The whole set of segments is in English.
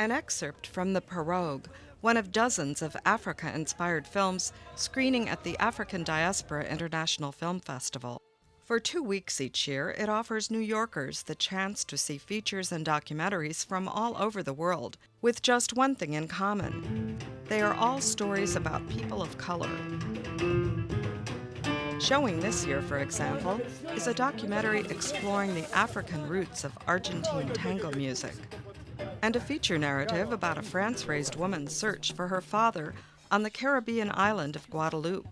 An excerpt from the PIROGUE, one of dozens of Africa-inspired films screening at the African Diaspora International Film Festival. For 2 weeks each year, it offers New Yorkers the chance to see features and documentaries from all over the world, with just one thing in common. They are all stories about people of color. Showing this year, for example, is a documentary exploring the African roots of Argentine tango music, and a feature narrative about a France-raised woman's search for her father on the Caribbean island of Guadeloupe,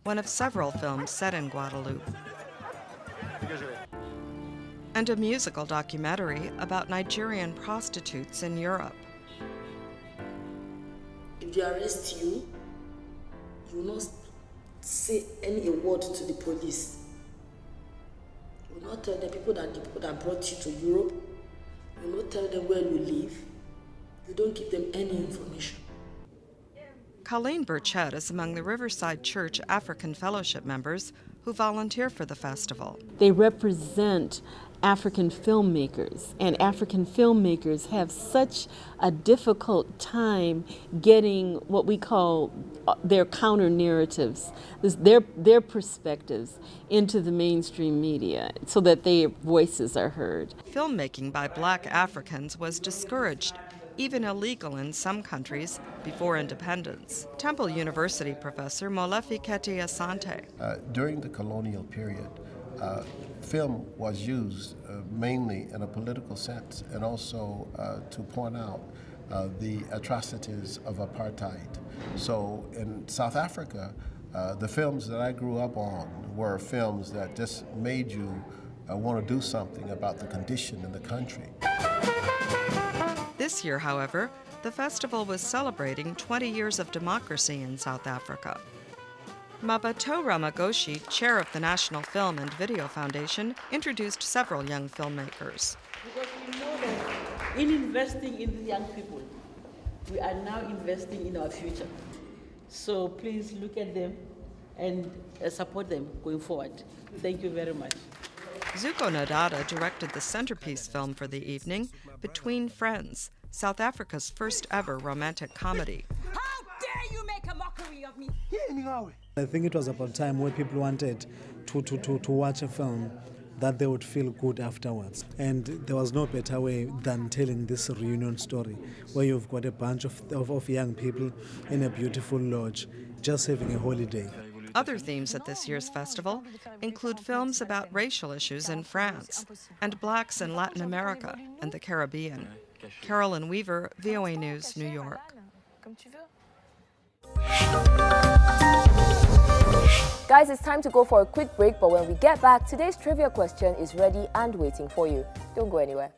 one of several films set in Guadeloupe, and a musical documentary about Nigerian prostitutes in Europe. If they arrest you, you will not say any word to the police. You will not tell the people that brought you to Europe. You will not tell them where you live. You don't give them any information. Colleen Burchett is among the Riverside Church African Fellowship members who volunteer for the festival. They represent African filmmakers, and African filmmakers have such a difficult time getting what we call their counter narratives, their perspectives into the mainstream media so that their voices are heard. Filmmaking by Black Africans was discouraged, even illegal in some countries, before independence. Temple University professor Molefi Keti Asante. During the colonial period, film was used mainly in a political sense and also to point out the atrocities of apartheid. So in South Africa, the films that I grew up on were films that just made you want to do something about the condition in the country. This year, however, the festival was celebrating 20 years of democracy in South Africa. Mabato Ramagoshi, chair of the National Film and Video Foundation, introduced several young filmmakers. Because we know that in investing in the young people, we are now investing in our future. So please look at them and support them going forward. Thank you very much. Zuko Nadada directed the centerpiece film for the evening, Between Friends, South Africa's first ever romantic comedy. How dare you make a mockery of me? I think it was about time where people wanted to watch a film that they would feel good afterwards. And there was no better way than telling this reunion story, where you've got a bunch of young people in a beautiful lodge just having a holiday. Other themes at this year's festival include films about racial issues in France and blacks in Latin America and the Caribbean. Carolyn Weaver, VOA News, New York. Guys, it's time to go for a quick break, but when we get back, today's trivia question is ready and waiting for you. Don't go anywhere.